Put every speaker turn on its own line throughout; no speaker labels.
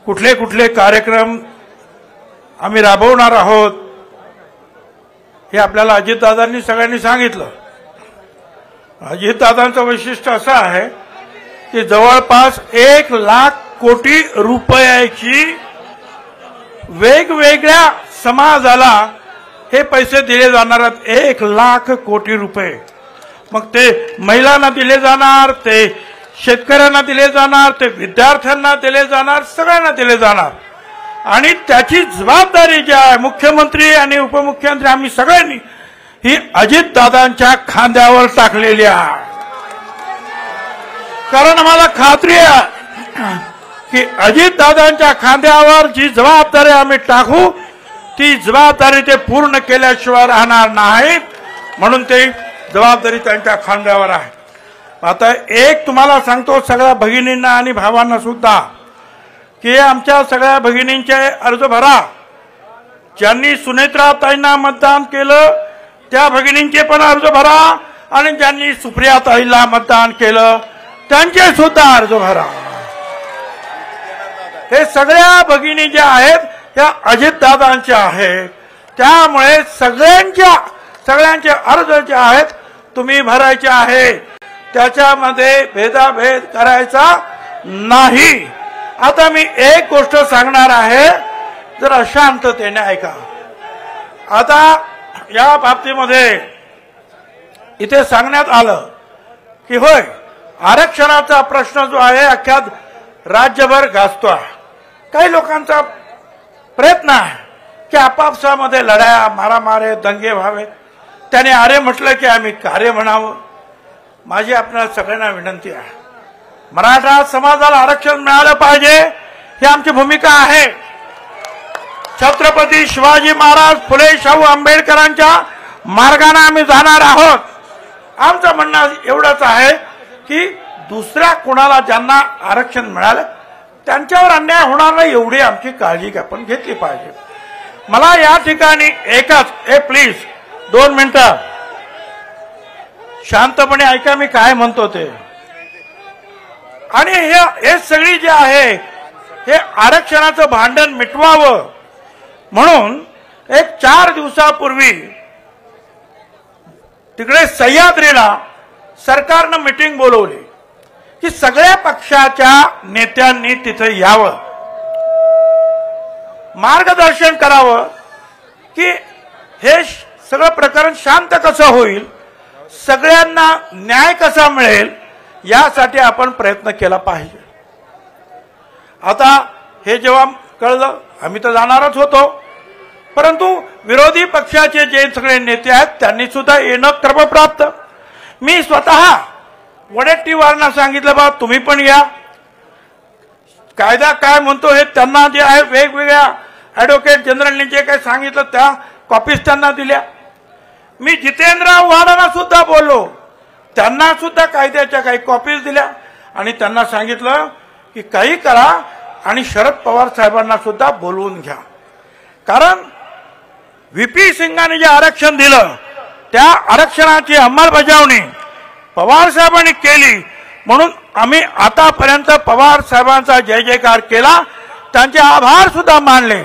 कुठले कुठले कार्यक्रम आम्ही राबवणार आहोत हे आपल्याला अजितदादांनी सगळ्यांनी सांगितलं। अजितदादांचं वैशिष्ट्य असं आहे की जवळपास 1 लाख कोटी रुपयाची वेगवेगळ्या समाजाला हे पैसे दिले जाणार आहेत। 1 लाख कोटी रुपये, मग ते महिलांना दिले जाणार, ते शेतकऱ्यांना दिले जाणार, ते विद्यार्थ्यांना दिले जाणार, सगळ्यांना दिले जाणार। आणि त्याची जबाबदारी जी आहे मुख्यमंत्री आणि उपमुख्यमंत्री आम्ही सगळ्यांनी ही अजितदादांच्या खांद्यावर टाकलेली आहे। कारण आम्हाला खात्री आहे की अजितदादांच्या खांद्यावर जी जबाबदारी आम्ही टाकू ती जबाबदारी ते पूर्ण केल्याशिवाय राहणार नाहीत, म्हणून ते जबाबदारी त्यांच्या खांद्यावर आहे। आता एक तुम्हाला सांगतो सगळ्या भगिनींना आणि भावांना सुद्धा की आमच्या सगळ्या भगिनींचे अर्ज भरा। ज्यांनी सुनेत्राताईंना मतदान केलं त्या भगिनींचे पण अर्ज भरा आणि ज्यांनी सुप्रियाताईला मतदान केलं त्यांचे सुद्धा अर्ज भरा। हे सगळ्या भगिनी ज्या आहेत त्या अजितदादांच्या आहेत, त्यामुळे सगळ्यांचे अर्ज जे आहेत तुम्ही भरायचे आहे, त्याच्यामध्ये भेदाभेद करायचा नाही। आता मी एक गोष्ट सांगणार आहे, जरा शांततेने ऐका। आता या बाबतीमध्ये इथे सांगण्यात आलं की होय आरक्षणाचा प्रश्न जो आहे अख्ख्या राज्यभर गाजतोय। काही लोकांचा प्रयत्न आहे की आपापसामध्ये लढाया मारामारे दंगे व्हावे, त्याने अरे म्हटलं की आम्ही कार्य म्हणावं। माझी आपल्याला सगळ्यांना विनंती आहे, मराठा समाजाला आरक्षण मिळालं पाहिजे ही आमची भूमिका आहे। छत्रपती शिवाजी महाराज फुले शाहू आंबेडकरांच्या मार्गाने आम्ही जाणार आहोत। आमचं म्हणणं एवढंच आहे की दुसऱ्या कोणाला ज्यांना आरक्षण मिळालं त्यांच्यावर अन्याय होणार नाही एवढी आमची काळजी आपण घेतली पाहिजे। मला या ठिकाणी एकच प्लीज 2 मिनिटं शांतपणे ऐका मी काय म्हणतो ते। आणि हे सगळी जे आहे हे आरक्षणाचं भांडण मिटवावं म्हणून एक 4 दिवसापूर्वी तिकडे सह्याद्रीला सरकारनं मीटिंग बोलवली की सगळ्या पक्षाच्या नेत्यांनी तिथे यावं, मार्गदर्शन करावं की हे सगळं प्रकरण शांत कसं होईल, सगळ्यांना न्याय कसा मिळेल यासाठी आपण प्रयत्न केला पाहिजे। आता हे जेव्हा कळलं आम्ही तर जाणारच होतो, परंतु विरोधी पक्षाचे जे सगळे नेते आहेत त्यांनी सुद्धा येणं क्रमप्राप्त। मी स्वतः वडेट्टीवारांना सांगितलं बा तुम्ही पण या, कायदा काय म्हणतो हे त्यांना जे आहे वेगवेगळ्या ॲडव्होकेट जनरलने जे काही सांगितलं त्या कॉपीज त्यांना दिल्या। मी जितेंद्र आव्हाडांना सुद्धा बोललो, त्यांना सुद्धा कायद्याच्या काही कॉपीज दिल्या आणि त्यांना सांगितलं की काही करा आणि शरद पवार साहेबांना सुद्धा बोलवून घ्या। कारण व्हीपी सिंगांनी जे आरक्षण दिलं त्या आरक्षणाची अंमलबजावणी पवार साहेबांनी केली, म्हणून आम्ही आतापर्यंत पवार साहेबांचा जय जयकार केला, त्यांचे आभार सुद्धा मानले।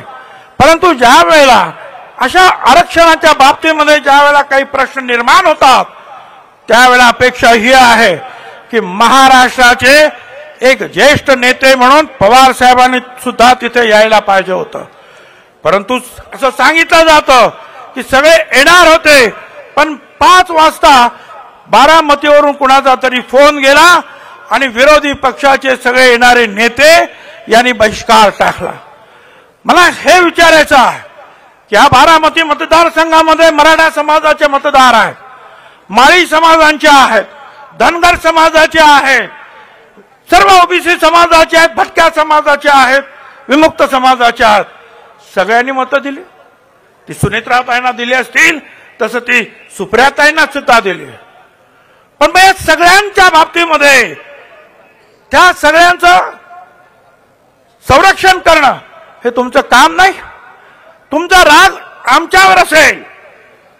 परंतु ज्या वेळेला अशा आरक्षणाच्या बाबतीमध्ये ज्या वेळेला काही प्रश्न निर्माण होतात त्यावेळेला अपेक्षा ही आहे की महाराष्ट्राचे एक ज्येष्ठ नेते म्हणून पवार साहेबांनी सुद्धा तिथे यायला पाहिजे होतं। परंतु असं सांगितलं जातं की सगळे येणार होते, पण 5 वाजता बारामतीवरून कुणाचा तरी फोन गेला आणि विरोधी पक्षाचे सगळे येणारे नेते यांनी बहिष्कार टाकला। मला हे विचारायचं आहे की या बारामती मतदारसंघामध्ये मराठा समाजाचे मतदार आहेत, माळी समाजांचे आहेत, धनगर समाजाचे आहेत, सर्व ओबीसी समाजाचे आहेत, भटक्या समाजाचे आहेत, विमुक्त समाजाचे आहेत, सगळ्यांनी मतं दिली। ती सुनेत्राताईंना दिली असतील तसं ती सुप्रियाताईंना सुद्धा दिली, पण मग या सगळ्यांच्या बाबतीमध्ये त्या सगळ्यांचं संरक्षण करणं हे तुमचं काम नाही। तुमचा राग आमच्यावर असेल,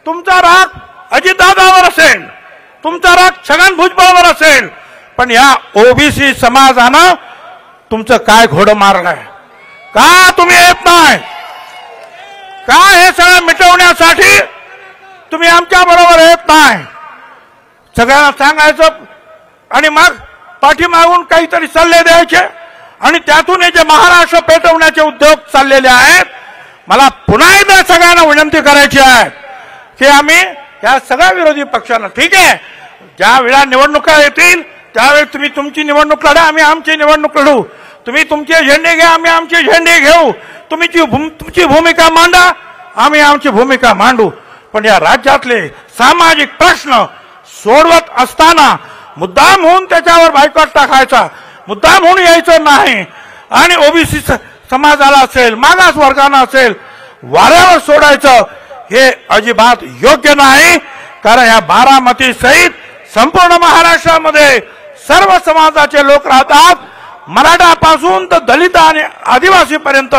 तुमचा राग अजितदादावर असेल, तुमचा राग छगन भुजबळवर असेल, पण या ओबीसी समाजानं तुमचं काय घोडं मारलंय का तुम्ही येत नाही? का हे सगळं मिटवण्यासाठी तुम्ही आमच्या बरोबर येत नाही? सगळ्यांना सांगायचं आणि मग पाठीमागून काहीतरी सल्ले द्यायचे आणि त्यातून हे जे महाराष्ट्र पेटवण्याचे उद्योग चाललेले आहेत, मला पुन्हा एकदा सगळ्यांना विनंती करायची आहे की आम्ही या सगळ्या विरोधी पक्षांना, ठीक आहे, ज्या वेळा निवडणुका येतील त्यावेळी तुम्ही तुमची निवडणूक लढा, आम्ही आमची निवडणूक लढू. तुम्ही तुमचे झेंडे घ्या, आम्ही आमचे झेंडे घेऊ. तुमची भूमिका मांडा, आम्ही आमची भूमिका मांडू. पण या राज्यातले सामाजिक प्रश्न सोडवत असताना मुद्दाम होऊन त्याच्यावर बायकॉट टाकायचा, मुद्दाम होऊन यायचं नाही आणि ओबीसी समाजाला असेल, मागास वर्गांना असेल, वाऱ्यावर सोडायचं, हे अजिबात योग्य नाही. कारण या बारामती सहित संपूर्ण महाराष्ट्रामध्ये सर्व समाजाचे लोक राहतात. मराठापासून तर दलित आणि आदिवासी पर्यंत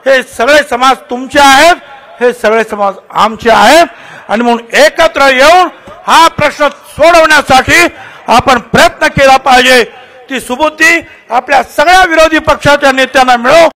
हे सगळे समाज तुमचे आहेत, हे सगळे समाज आमचे आहेत. आणि म्हणून एकत्र येऊन हा प्रश्न सोडवण्यासाठी आपण प्रयत्न केला पाहिजे. ती सुबुद्धी आपल्या सगळ्या विरोधी पक्षाच्या नेत्यांना मिळो.